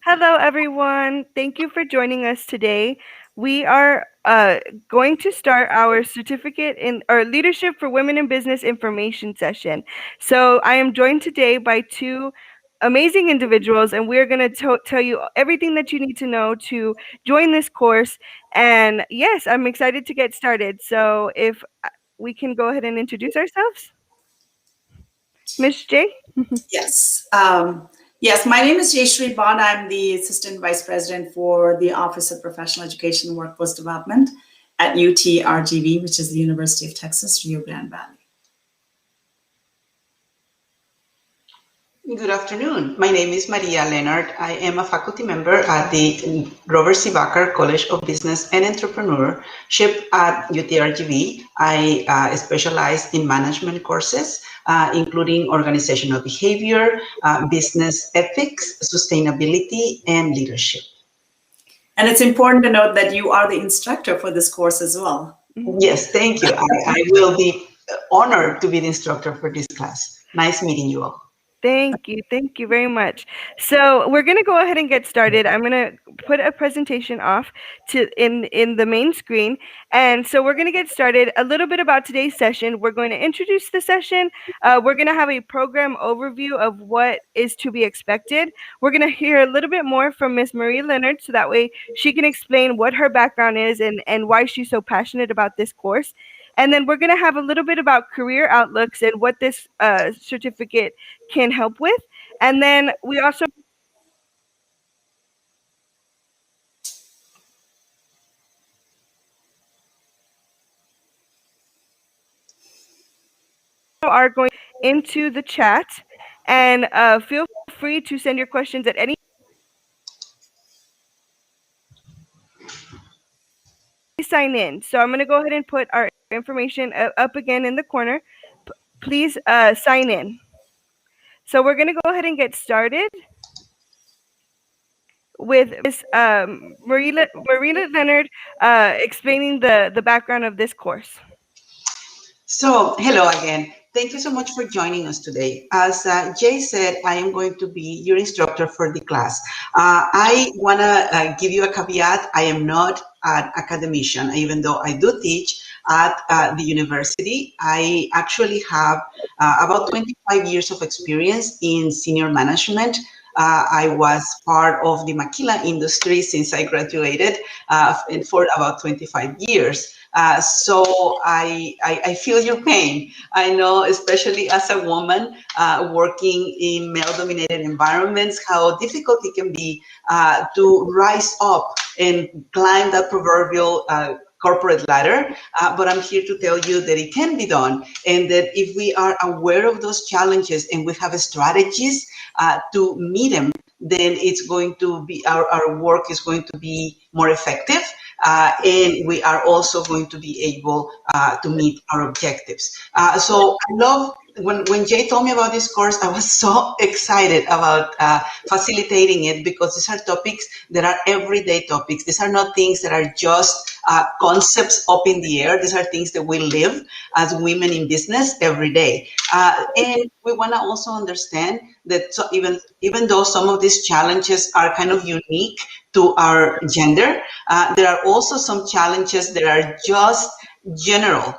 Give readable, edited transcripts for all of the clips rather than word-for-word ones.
Hello, everyone. Thank you for joining us today. We are going to start our certificate in or leadership for women in business information session. So I am joined today by two amazing individuals, and we're going to tell you everything that you need to know to join this course. And yes, I'm excited to get started. So if we can go ahead and introduce ourselves, Miss J. Yes. Yes, my name is Jayashree Bond. I'm the Assistant Vice President for the Office of Professional Education and Workforce Development at UT-RGV, which is the University of Texas, Rio Grande Valley. Good afternoon. My name is Marina Leonard. I am a faculty member at the Robert C. Bakker College of Business and Entrepreneurship at UTRGV. I specialize in management courses, including organizational behavior, business ethics, sustainability, and leadership. And it's important to note that you are the instructor for this course as well. Yes, thank you. I will be honored to be the instructor for this class. Nice meeting you all. Thank you. Thank you very much. So we're going to go ahead and get started. I'm going to put a presentation off to in the main screen. And so we're going to get started. A little bit about today's session. We're going to introduce the session. We're going to have a program overview of what is to be expected. We're going to hear a little bit more from Miss Marina Leonard, so that way she can explain what her background is and why she's so passionate about this course. And then we're going to have a little bit about career outlooks and what this certificate can help with. And then we also are going into the chat, and feel free to send your questions at any sign in. So I'm going to go ahead and put our information up again in the corner. Please sign in. So we're going to go ahead and get started with Ms. Marina Leonard explaining the background of this course. So, hello again. Thank you so much for joining us today. As Jay said, I am going to be your instructor for the class. I want to give you a caveat. I am not an academician, even though I do teach at the university. I actually have about 25 years of experience in senior management. I was part of the maquila industry since I graduated and for about 25 years. So I feel your pain. I know, especially as a woman working in male-dominated environments, how difficult it can be to rise up and climb that proverbial corporate ladder, but I'm here to tell you that it can be done, and that if we are aware of those challenges and we have strategies to meet them, then it's going to be, our work is going to be more effective, and we are also going to be able to meet our objectives. So I love, when Jay told me about this course, I was so excited about facilitating it, because these are topics that are everyday topics. These are not things that are just concepts up in the air. These are things that we live as women in business every day. And we want to also understand that even though some of these challenges are kind of unique to our gender, there are also some challenges that are just general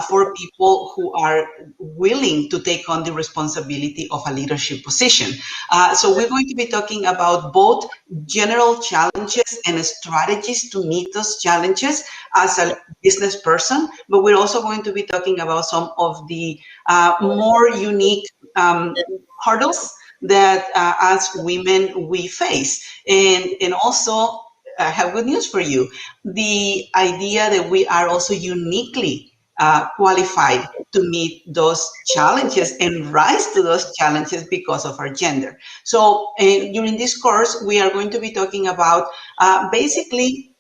for people who are willing to take on the responsibility of a leadership position. So we're going to be talking about both general challenges and strategies to meet those challenges as a business person, but we're also going to be talking about some of the more unique hurdles that as women we face. And also, I have good news for you. The idea that we are also uniquely qualified to meet those challenges and rise to those challenges because of our gender. So during this course, we are going to be talking about basically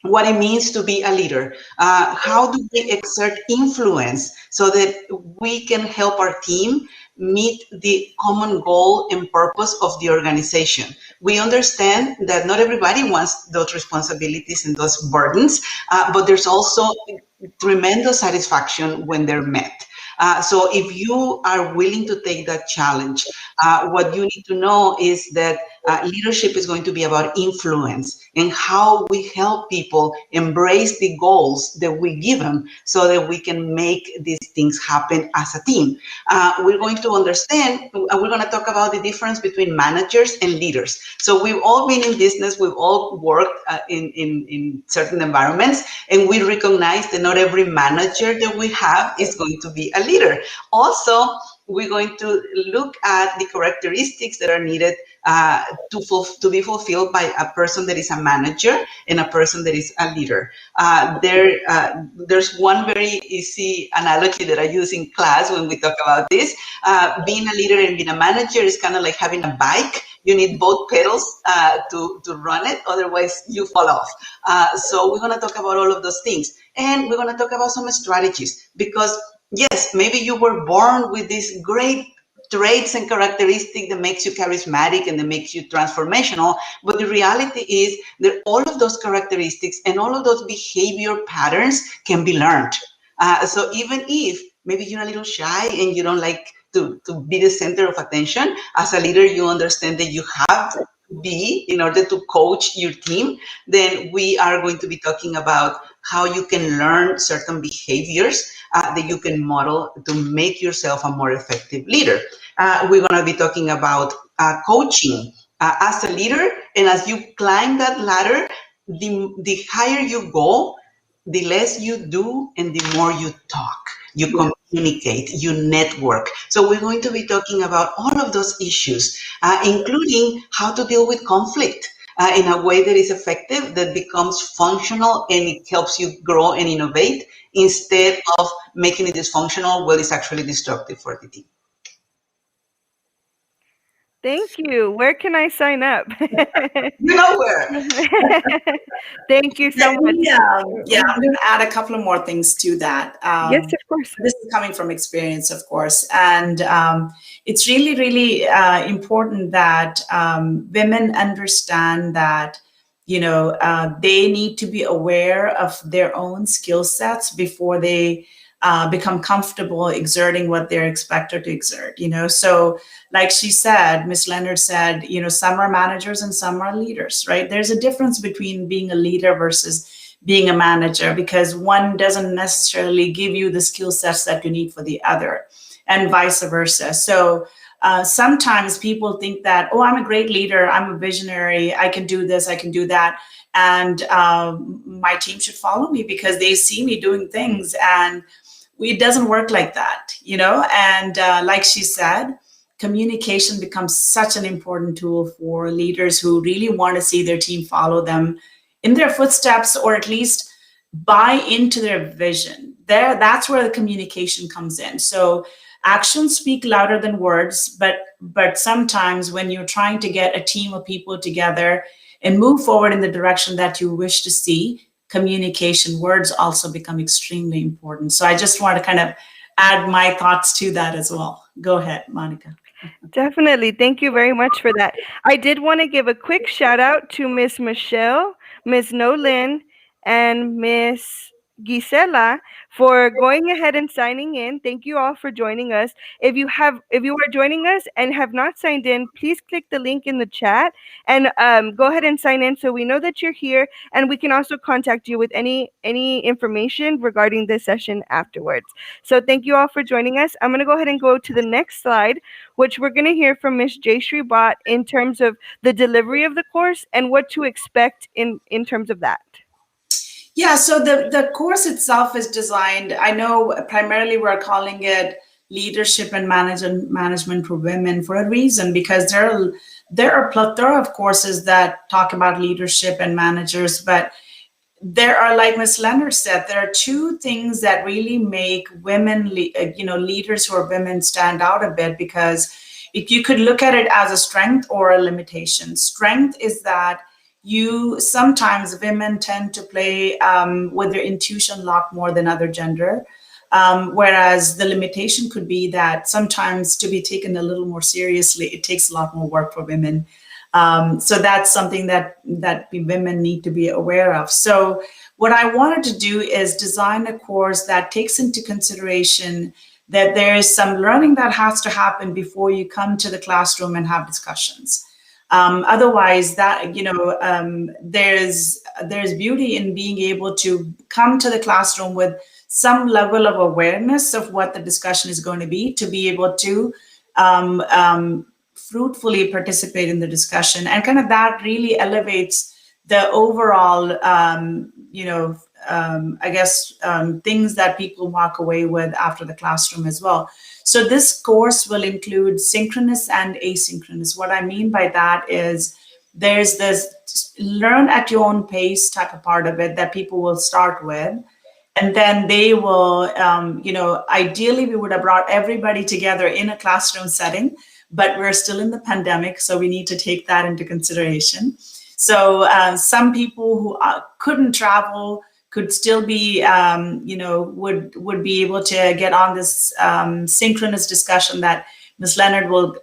what it means to be a leader. How do we exert influence so that we can help our team meet the common goal and purpose of the organization? We understand that not everybody wants those responsibilities and those burdens, but there's also tremendous satisfaction when they're met. So if you are willing to take that challenge, what you need to know is that leadership is going to be about influence and how we help people embrace the goals that we give them so that we can make these things happen as a team. We're going to understand, we're going to talk about the difference between managers and leaders. So we've all been in business, we've all worked in certain environments, and we recognize that not every manager that we have is going to be a leader. Also, we're going to look at the characteristics that are needed to be fulfilled by a person that is a manager and a person that is a leader. There's one very easy analogy that I use in class when we talk about this. Being a leader and being a manager is kind of like having a bike. You need both pedals to run it, otherwise you fall off. So we're going to talk about all of those things. And we're going to talk about some strategies because, yes, maybe you were born with these great traits and characteristics that makes you charismatic and that makes you transformational. But the reality is that all of those characteristics and all of those behavior patterns can be learned. So even if maybe you're a little shy and you don't like to be the center of attention, as a leader, you understand that you have to be in order to coach your team, then we are going to be talking about how you can learn certain behaviors that you can model to make yourself a more effective leader. We're going to be talking about coaching as a leader, and as you climb that ladder, the higher you go, the less you do and the more you talk, you communicate, you network. So we're going to be talking about all of those issues, including how to deal with conflict in a way that is effective, that becomes functional, and it helps you grow and innovate instead of making it dysfunctional, well, it's actually destructive for the team. Thank you. Where can I sign up? You know where. Thank you so Let much. me, yeah, I'm going to add a couple of more things to that. Yes, of course. This is coming from experience, of course, and it's really, really important that women understand that, you know, they need to be aware of their own skill sets before they become comfortable exerting what they're expected to exert, you know. So like she said, Miss Leonard said, you know, some are managers and some are leaders, right? There's a difference between being a leader versus being a manager, because one doesn't necessarily give you the skill sets that you need for the other, and vice versa. So sometimes people think that, oh, I'm a great leader, I'm a visionary, I can do this, I can do that, and my team should follow me because they see me doing things, and it doesn't work like that, you know. And like she said, communication becomes such an important tool for leaders who really want to see their team follow them in their footsteps, or at least buy into their vision. That's where the communication comes in. So actions speak louder than words, but sometimes when you're trying to get a team of people together and move forward in the direction that you wish to see, communication, words also become extremely important. So I just want to kind of add my thoughts to that as well. Go ahead, Monica. Definitely. Thank you very much for that. I did want to give a quick shout out to Miss Michelle, Miss Nolan, and Miss Gisela for going ahead and signing in. Thank you all for joining us. If you are joining us and have not signed in, please click the link in the chat and go ahead and sign in so we know that you're here, and we can also contact you with any information regarding this session afterwards. So thank you all for joining us. I'm going to go ahead and go to the next slide, which we're going to hear from Ms. Jayshree Bhatt in terms of the delivery of the course and what to expect in terms of that. Yeah, so the course itself is designed, I know primarily we're calling it Leadership and Management for Women for a reason, because there are a plethora of courses that talk about leadership and managers, but there are, like Ms. Leonard said, there are two things that really make women, leaders who are women stand out a bit, because you could look at it as a strength or a limitation. Strength is that sometimes women tend to play with their intuition a lot more than other gender. Whereas the limitation could be that sometimes to be taken a little more seriously, it takes a lot more work for women. So that's something that women need to be aware of. So what I wanted to do is design a course that takes into consideration that there is some learning that has to happen before you come to the classroom and have discussions. Otherwise, that there's beauty in being able to come to the classroom with some level of awareness of what the discussion is going to be able to um, um, fruitfully participate in the discussion, and kind of that really elevates the overall, I guess, things that people walk away with after the classroom as well. So this course will include synchronous and asynchronous. What I mean by that is there's this learn at your own pace type of part of it that people will start with. And then they will, ideally we would have brought everybody together in a classroom setting, but we're still in the pandemic, so we need to take that into consideration. So some people who couldn't travel could still be, would be able to get on this synchronous discussion that Ms. Leonard will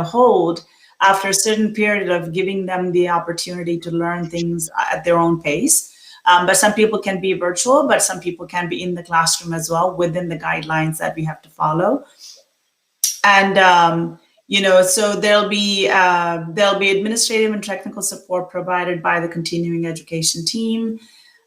hold after a certain period of giving them the opportunity to learn things at their own pace. But some people can be virtual, but some people can be in the classroom as well within the guidelines that we have to follow. And so there'll be administrative and technical support provided by the continuing education team.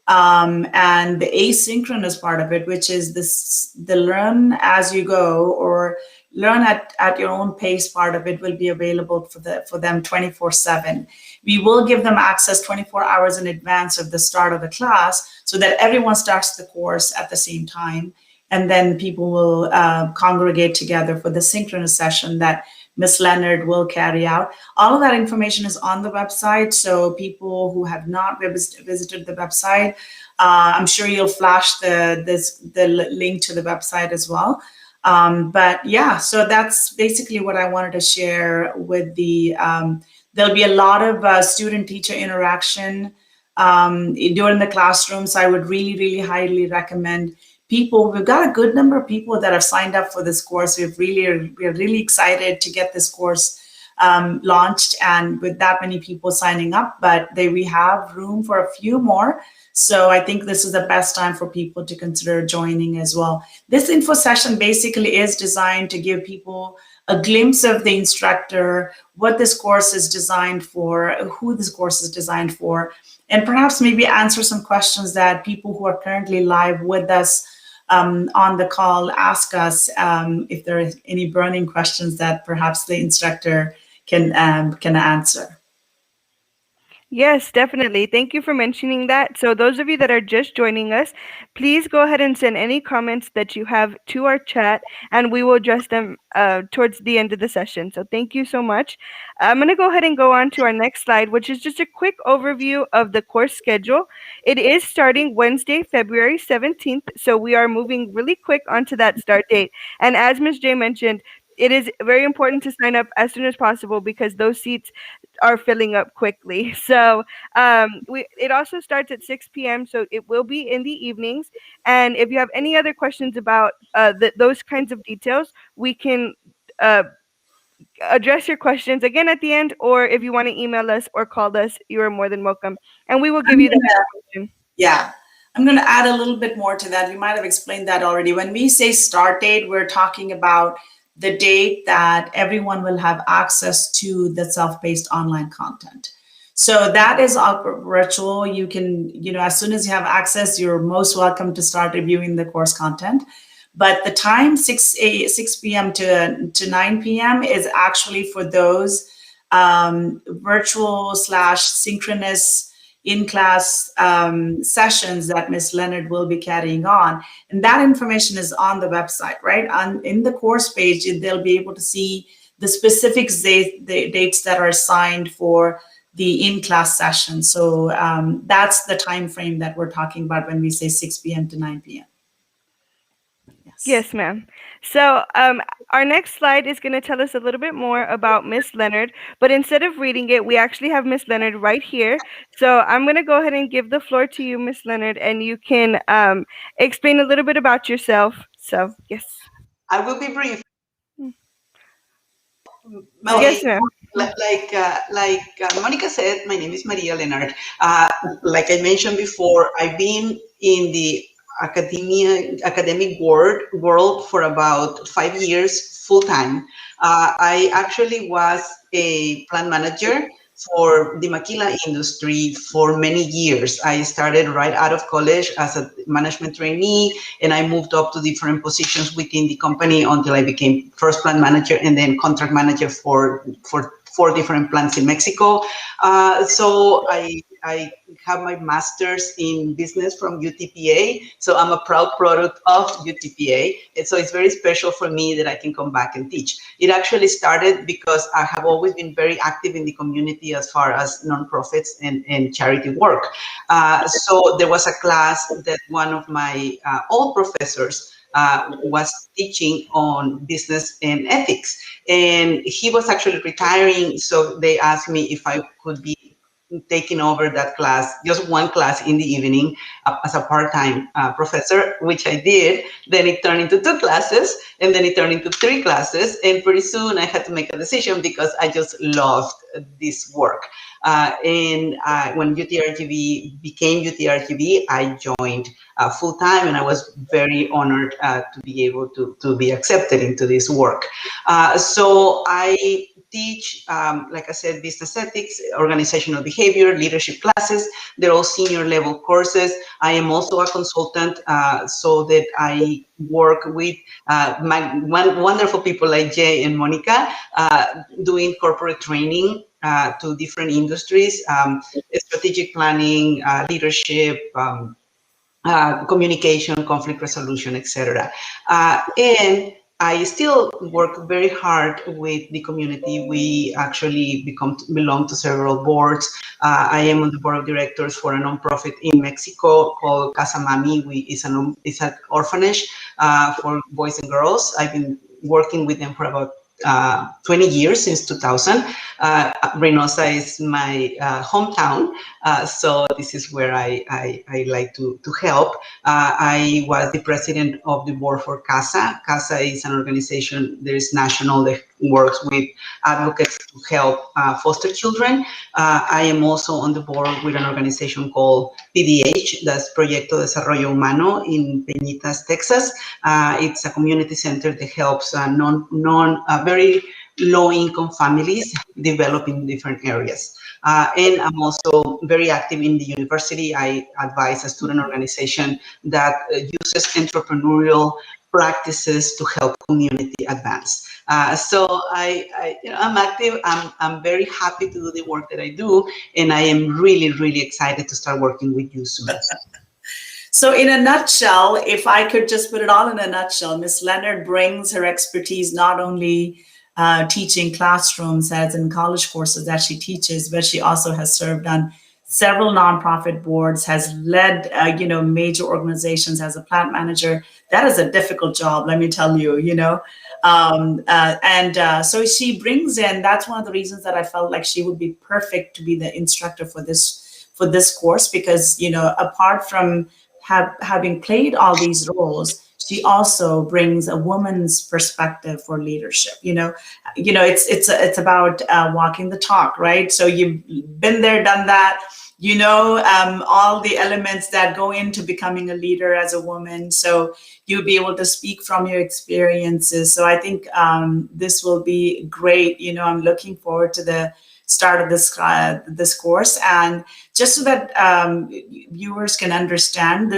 And the asynchronous part of it, which is the learn as you go or learn at your own pace part of it, will be available for them 24/7. We will give them access 24 hours in advance of the start of the class so that everyone starts the course at the same time. And then people will congregate together for the synchronous session that Ms. Leonard will carry out. All of that information is on the website. So people who have not visited the website, I'm sure you'll flash the link to the website as well. But yeah, so that's basically what I wanted to share with there'll be a lot of student-teacher interaction during the classroom. So I would really, really highly recommend people. We've got a good number of people that have signed up for this course. We're really excited to get this course launched, and with that many people signing up, but we have room for a few more. So I think this is the best time for people to consider joining as well. This info session basically is designed to give people a glimpse of the instructor, what this course is designed for, who this course is designed for, and perhaps maybe answer some questions that people who are currently live with us on the call ask us, if there are any burning questions that perhaps the instructor can answer. Yes, definitely. Thank you for mentioning that. So those of you that are just joining us, please go ahead and send any comments that you have to our chat, and we will address them towards the end of the session. So thank you so much. I'm going to go ahead and go on to our next slide, which is just a quick overview of the course schedule. It is starting Wednesday, February 17th. So we are moving really quick onto that start date. And as Ms. J mentioned, it is very important to sign up as soon as possible because those seats are filling up quickly. So it also starts at 6 p.m. So it will be in the evenings. And if you have any other questions about those kinds of details, we can address your questions again at the end, or if you want to email us or call us, you are more than welcome. And we will give you the information. Yeah. I'm going to add a little bit more to that. You might have explained that already. When we say start date, we're talking about the date that everyone will have access to the self-paced online content. So that is virtual. You can, as soon as you have access, you're most welcome to start reviewing the course content. But the time 6 p.m. to 9 p.m. is actually for those virtual / synchronous in-class sessions that Ms. Leonard will be carrying on. And that information is on the website, right? In the course page, they'll be able to see the specific dates that are assigned for the in-class session. So that's the time frame that we're talking about when we say 6 p.m. to 9 p.m. Yes, ma'am. So our next slide is going to tell us a little bit more about Miss Leonard, but instead of reading it, we actually have Miss Leonard right here. So I'm going to go ahead and give the floor to you, Miss Leonard, and you can explain a little bit about yourself. So, yes. I will be brief. Yes, ma'am. Like Monica said, my name is Maria Leonard. Like I mentioned before, I've been in the academic world for about 5 years full time. I actually was a plant manager for the maquila industry for many years. I started right out of college as a management trainee, and I moved up to different positions within the company until I became first plant manager and then contract manager for 4 different plants in Mexico. So I have my master's in business from UTPA. So I'm a proud product of UTPA. And so it's very special for me that I can come back and teach. It actually started because I have always been very active in the community as far as nonprofits and charity work. So there was a class that one of my old professors was teaching on business and ethics. And he was actually retiring. So they asked me if I could be taking over that class, just one class in the evening as a part-time professor, which I did. Then it turned into 2 classes, and then it turned into 3 classes. And pretty soon I had to make a decision because I just loved this work. And when UTRGV became UTRGV, I joined full-time, and I was very honored to be able to be accepted into this work. So I teach, like I said, business ethics, organizational behavior, leadership classes. They're all senior level courses. I am also a consultant, so that I work with my wonderful people like Jay and Monica, doing corporate training to different industries, strategic planning, leadership, communication, conflict resolution, etc. And I still work very hard with the community. We actually belong to several boards. I am on the board of directors for a nonprofit in Mexico called Casa Mami. It's an orphanage for boys and girls. I've been working with them for about 20 years, since 2000. Reynosa is my hometown, so this is where I like to help. I was the president of the board for CASA. CASA is an organization that is national that works with advocates to help foster children. I am also on the board with an organization called PDH, that's Proyecto de Desarrollo Humano in Peñitas, Texas. It's a community center that helps very low-income families develop in different areas. And I'm also very active in the university. I advise a student organization that uses entrepreneurial practices to help community advance. So I'm active. I'm very happy to do the work that I do, and I am really, really excited to start working with you soon. So in a nutshell, if I could just put it all in a nutshell, Ms. Leonard brings her expertise not only teaching classrooms as in college courses that she teaches, but she also has served on several nonprofit boards, has led major organizations as a plant manager. That is a difficult job, let me tell you, so she brings in, that's one of the reasons that I felt like she would be perfect to be the instructor for this course, because apart from having played all these roles, she also brings a woman's perspective for leadership. It's about walking the talk, right? So you've been there, done that. All the elements that go into becoming a leader as a woman. So you'll be able to speak from your experiences. So I think this will be great. I'm looking forward to the start of this course. And just so that viewers can understand,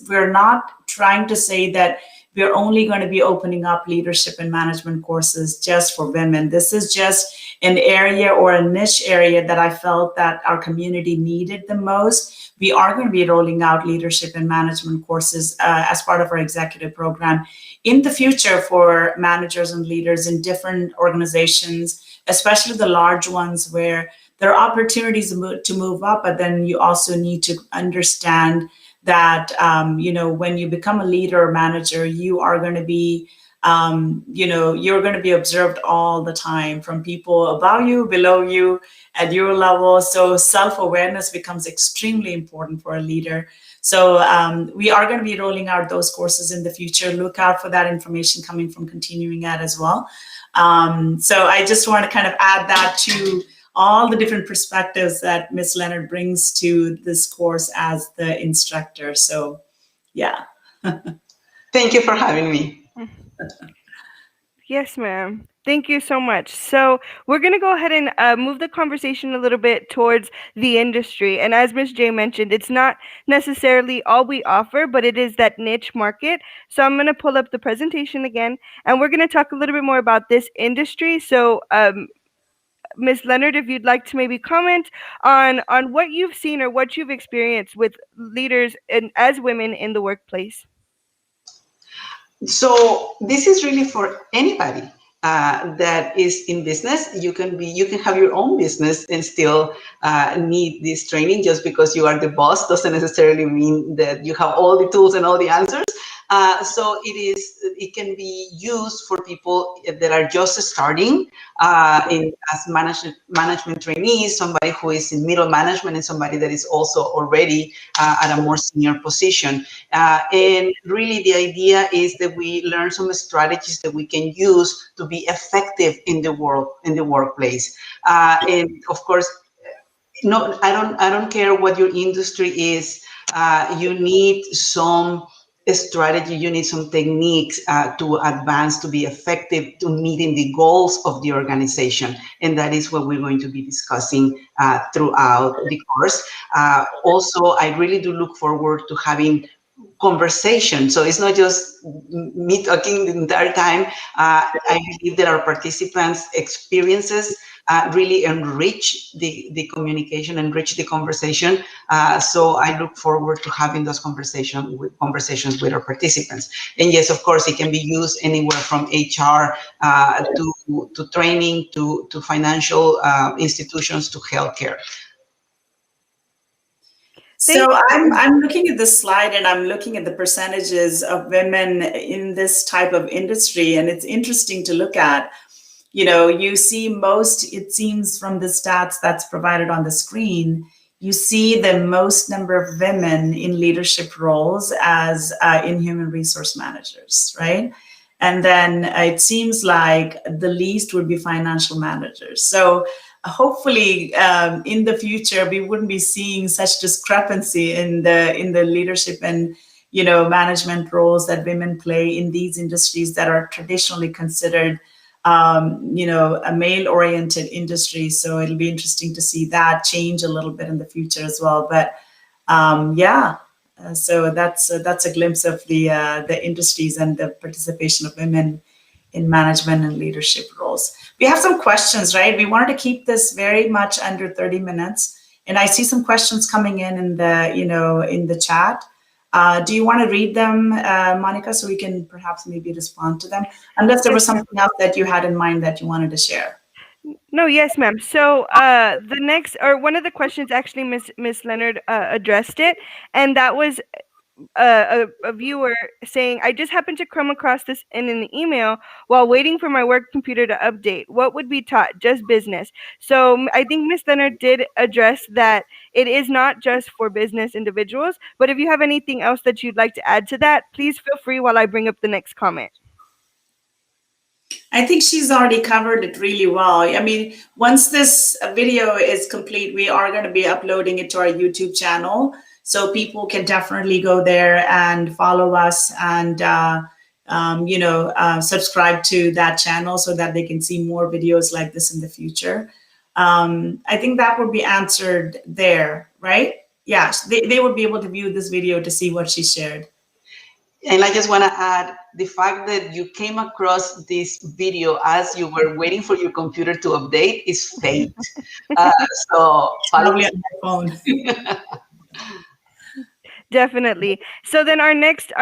we're not trying to say that we're only going to be opening up leadership and management courses just for women. This is just an area or a niche area that I felt that our community needed the most. We are going to be rolling out leadership and management courses as part of our executive program in the future for managers and leaders in different organizations, especially the large ones where there are opportunities to move up, but then you also need to understand that, when you become a leader or manager, you are going to be, you're going to be observed all the time from people above you, below you, at your level. So self-awareness becomes extremely important for a leader. So we are going to be rolling out those courses in the future. Look out for that information coming from Continuing Ed as well. So I just want to kind of add that to all the different perspectives that Ms. Leonard brings to this course as the instructor. So yeah. Thank you for having me. Yes, ma'am. Thank you so much. So we're going to go ahead and move the conversation a little bit towards the industry. And as Ms. J mentioned, it's not necessarily all we offer, but it is that niche market. So I'm going to pull up the presentation again, and we're going to talk a little bit more about this industry. So Ms. Leonard, if you'd like to maybe comment on what you've seen or what you've experienced with leaders and as women in the workplace. So this is really for anybody that is in business. You can have your own business and still need this training. Just because you are the boss doesn't necessarily mean that you have all the tools and all the answers. So it can be used for people that are just starting as management trainees, somebody who is in middle management, and somebody that is also already at a more senior position. And really the idea is that we learn some strategies that we can use to be effective in the workplace. And of course, no, I don't care what your industry is. You need some strategy, you need some techniques to advance, to be effective, to meeting the goals of the organization. And that is what we're going to be discussing throughout the course. Also, I really do look forward to having conversation. So it's not just me talking the entire time. I believe that our participants' experiences really enrich the communication, enrich the conversation. So I look forward to having those conversations with our participants. And yes, of course, it can be used anywhere from HR to training to financial institutions to healthcare. So I'm looking at this slide and I'm looking at the percentages of women in this type of industry, and it's interesting to look at. You know, you see most, it seems from the stats that's provided on the screen, you see the most number of women in leadership roles as in human resource managers, right? And then it seems like the least would be financial managers. So hopefully in the future we wouldn't be seeing such discrepancy in the leadership and management roles that women play in these industries that are traditionally considered a male-oriented industry. So it'll be interesting to see that change a little bit in the future as well. But so that's a glimpse of the industries and the participation of women in management and leadership roles. We have some questions, right? We wanted to keep this very much under 30 minutes, and I see some questions coming in the chat. Do you want to read them, Monica, so we can perhaps maybe respond to them? Unless there was something else that you had in mind that you wanted to share. No, yes, ma'am. So the next, or one of the questions, actually, Miss Leonard addressed it, and that was a viewer saying, I just happened to come across this in an email while waiting for my work computer to update. What would be taught? Just business. So I think Miss Leonard did address that it is not just for business individuals, but if you have anything else that you'd like to add to that, please feel free while I bring up the next comment. I think she's already covered it really well. I mean, once this video is complete, we are going to be uploading it to our YouTube channel. So people can definitely go there and follow us and, subscribe to that channel so that they can see more videos like this in the future. I think that would be answered there, right? Yes, they would be able to view this video to see what she shared. And I just want to add the fact that you came across this video as you were waiting for your computer to update is fate. So probably on my phone. Definitely. So then our next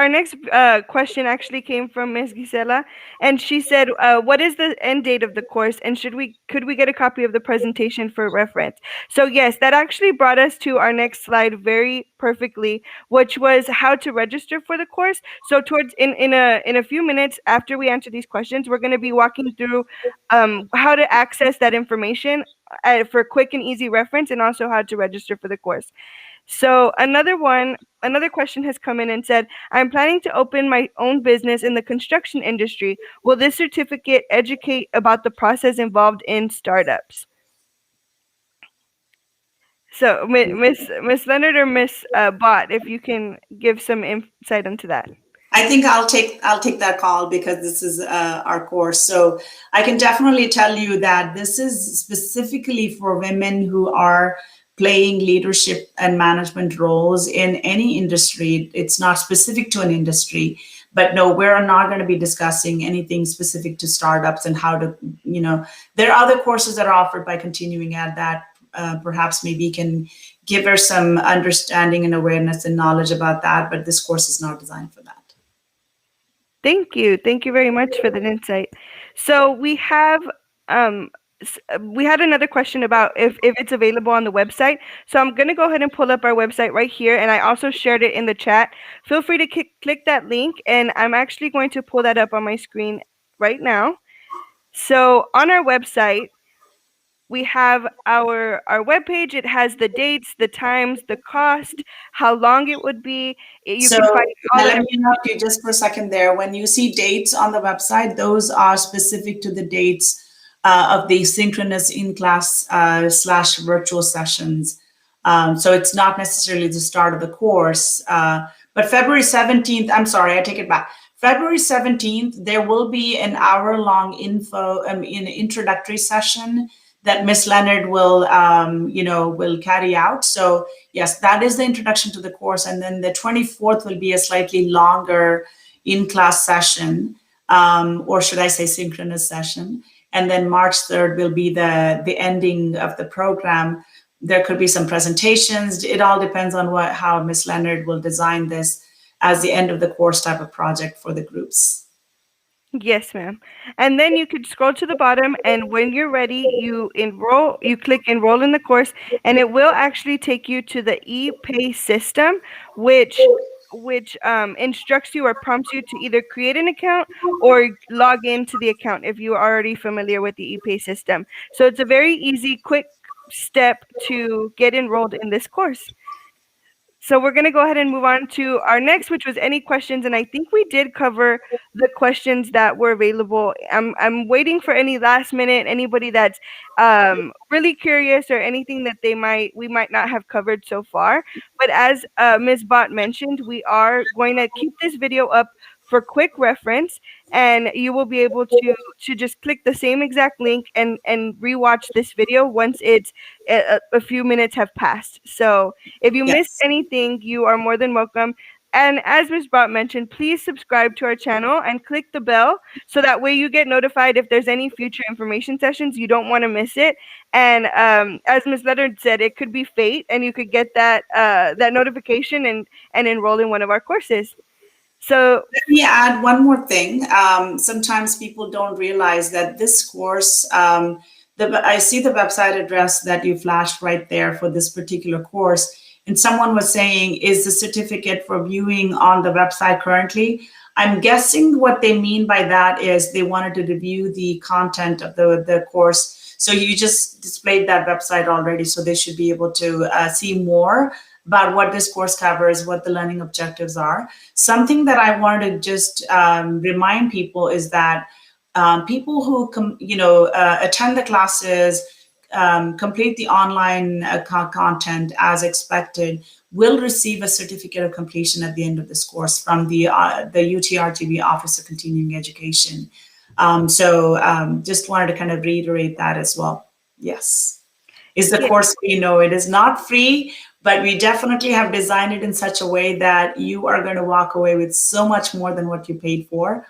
question actually came from Ms. Gisela, and she said, "What is the end date of the course, and could we get a copy of the presentation for reference?" So yes, that actually brought us to our next slide very perfectly, which was how to register for the course. So towards in a few minutes after we answer these questions, we're going to be walking through how to access that information for quick and easy reference, and also how to register for the course. So another question has come in and said, I'm planning to open my own business in the construction industry. Will this certificate educate about the process involved in startups? So Miss Leonard or Miss Bott, if you can give some insight into that. I think I'll take that call because this is our course. So I can definitely tell you that this is specifically for women who are playing leadership and management roles in any industry. It's not specific to an industry, but no, we're not going to be discussing anything specific to startups and how to, there are other courses that are offered by continuing ed that perhaps maybe can give her some understanding and awareness and knowledge about that, but this course is not designed for that. Thank you. Thank you very much for that insight. So we have we had another question about if it's available on the website. So I'm going to go ahead and pull up our website right here, and I also shared it in the chat. Feel free to click that link, and I'm actually going to pull that up on my screen right now. So on our website, we have our webpage. It has the dates, the times, the cost, how long it would be. You can find all let me interrupt you just for a second there. When you see dates on the website, those are specific to the dates of the synchronous in-class / virtual sessions. So it's not necessarily the start of the course. But February 17th, I'm sorry, I take it back. February 17th, there will be an hour-long introductory session that Miss Leonard will, will carry out. So yes, that is the introduction to the course. And then the 24th will be a slightly longer in-class session, or should I say synchronous session. And then March 3rd will be the ending of the program. There could be some presentations. It all depends on how Miss Leonard will design this as the end of the course type of project for the groups. Yes, ma'am. And then you could scroll to the bottom, and when you're ready, you click enroll in the course, and it will actually take you to the ePay system, which instructs you or prompts you to either create an account or log into the account if you are already familiar with the ePay system. So it's a very easy, quick step to get enrolled in this course. So we're going to go ahead and move on to our next, which was any questions. And I think we did cover the questions that were available. I'm waiting for any last minute, anybody that's really curious or anything that we might not have covered so far. But as Ms. Bott mentioned, we are going to keep this video up for quick reference, and you will be able to just click the same exact link and rewatch this video once it's a few minutes have passed. So if you missed anything, you are more than welcome. And as Ms. Bott mentioned, please subscribe to our channel and click the bell so that way you get notified if there's any future information sessions. You don't want to miss it. And as Ms. Leonard said, it could be fate, and you could get that notification and enroll in one of our courses. So let me add one more thing. Sometimes people don't realize that this course, I see the website address that you flashed right there for this particular course. And someone was saying, is the certificate for viewing on the website currently? I'm guessing what they mean by that is they wanted to review the content of the course. So you just displayed that website already. So they should be able to see more about what this course covers, what the learning objectives are. Something that I wanted to just remind people is that people who attend the classes, complete the online content as expected, will receive a certificate of completion at the end of this course from the UTRGV Office of Continuing Education. Just wanted to kind of reiterate that as well. Yes. Is the course free? No, it is not free, but we definitely have designed it in such a way that you are going to walk away with so much more than what you paid for.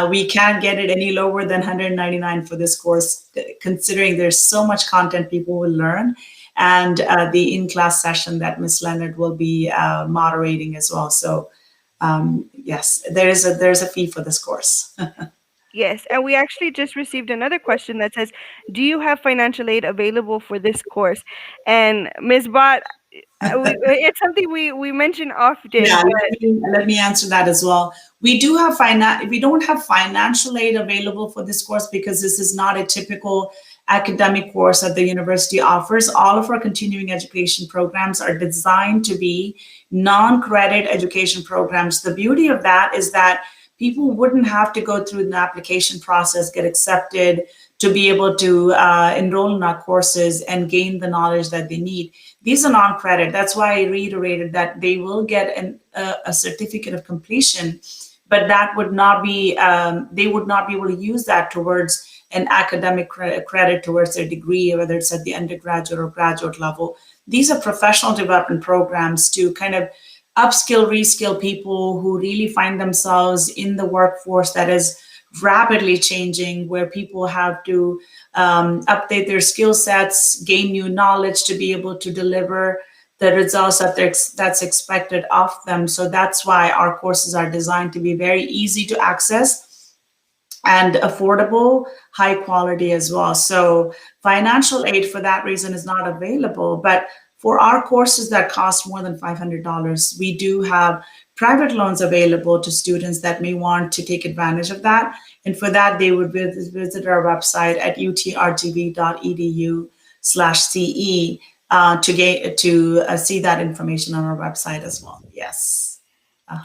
We can't get it any lower than $199 for this course, considering there's so much content people will learn, and the in-class session that Ms. Leonard will be moderating as well. So yes, there's a fee for this course. Yes, and we actually just received another question that says, do you have financial aid available for this course? And Ms. Bott, it's something we mention often. Yeah, let me answer that as well. We don't have financial aid available for this course because this is not a typical academic course that the university offers. All of our continuing education programs are designed to be non-credit education programs. The beauty of that is that people wouldn't have to go through an application process, get accepted to be able to enroll in our courses and gain the knowledge that they need. These are non-credit. That's why I reiterated that they will get a certificate of completion but that would not be, they would not be able to use that towards an academic credit towards their degree, whether it's at the undergraduate or graduate level. These are professional development programs to kind of upskill, reskill people who really find themselves in the workforce that is rapidly changing, where people have to update their skill sets, gain new knowledge to be able to deliver the results that's expected of them. So that's why our courses are designed to be very easy to access and affordable, high quality as well. So financial aid for that reason is not available. But for our courses that cost more than $500, we do have private loans available to students that may want to take advantage of that. And for that, they would visit our website at utrgv.edu/ce to see that information on our website as well. Yes.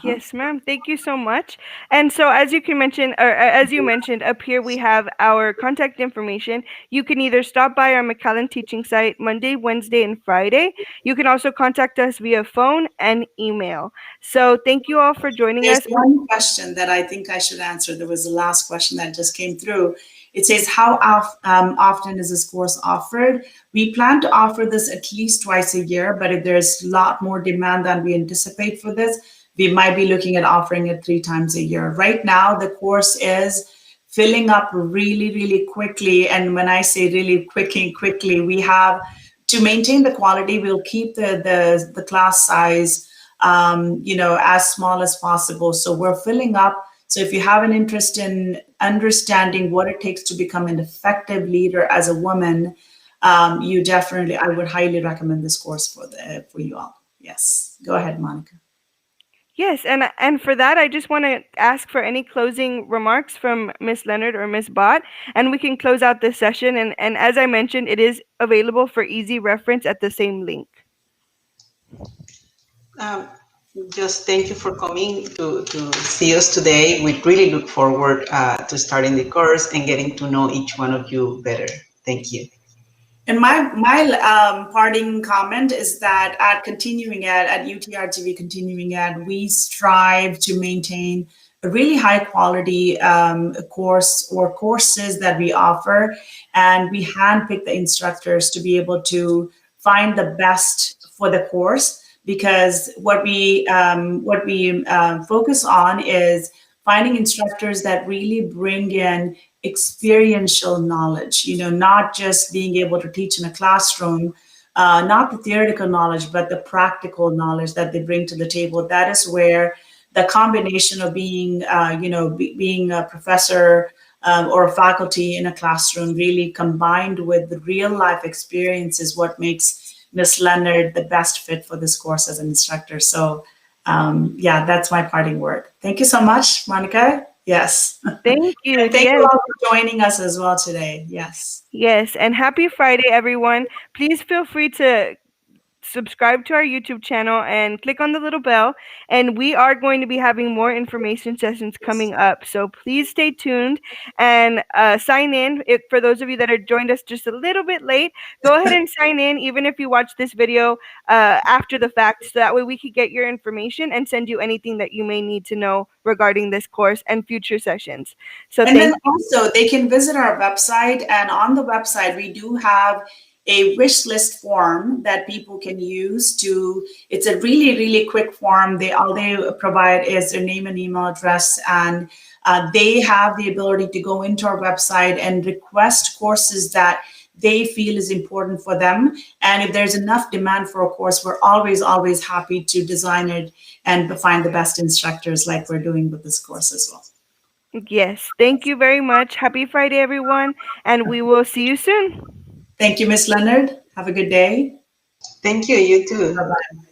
Yes, ma'am. Thank you so much. And so, as you can mention, or as you mentioned, up here we have our contact information. You can either stop by our McAllen teaching site Monday, Wednesday, and Friday. You can also contact us via phone and email. So, thank you all for joining There's us. one question that I think I should answer. There was the last question that just came through. It says, how often is this course offered? We plan to offer this at least twice a year, but if there's a lot more demand than we anticipate for this, we might be looking at offering it 3 times a year. Right now, the course is filling up really, really quickly. And when I say really quickly, we have to maintain the quality, we'll keep the class size as small as possible. So we're filling up. So if you have an interest in understanding what it takes to become an effective leader as a woman, I would highly recommend this course for you all. Yes, go ahead, Monica. Yes, and for that, I just want to ask for any closing remarks from Miss Leonard or Miss Bott, and we can close out this session. And as I mentioned, it is available for easy reference at the same link. Um, just thank you for coming to see us today. We really look forward to starting the course and getting to know each one of you better. Thank you. And my parting comment is that at Continuing Ed, at UTRGV Continuing Ed, we strive to maintain a really high quality course or courses that we offer, and we handpick the instructors to be able to find the best for the course. Because what we focus on is finding instructors that really bring in experiential knowledge, not just being able to teach in a classroom, not the theoretical knowledge, but the practical knowledge that they bring to the table. That is where the combination of being a professor or a faculty in a classroom really combined with the real life experience is what makes Miss Leonard the best fit for this course as an instructor. So that's my parting word. Thank you so much, Monica. Yes. Thank you. Thank you all for joining us as well today. Yes. Yes, and happy Friday, everyone. Please feel free to subscribe to our YouTube channel and click on the little bell. And we are going to be having more information sessions coming up. So please stay tuned and sign in. For those of you that are joined us just a little bit late, go ahead and sign in, even if you watch this video after the fact, so that way we can get your information and send you anything that you may need to know regarding this course and future sessions. So and then also they can visit our website, and on the website we do have a wish list form that people can use it's a really, really quick form. All they provide is their name and email address, and they have the ability to go into our website and request courses that they feel is important for them. And if there's enough demand for a course, we're always, always happy to design it and find the best instructors like we're doing with this course as well. Yes, thank you very much. Happy Friday, everyone, and we will see you soon. Thank you, Miss Leonard. Have a good day. Thank you. You too. Bye-bye.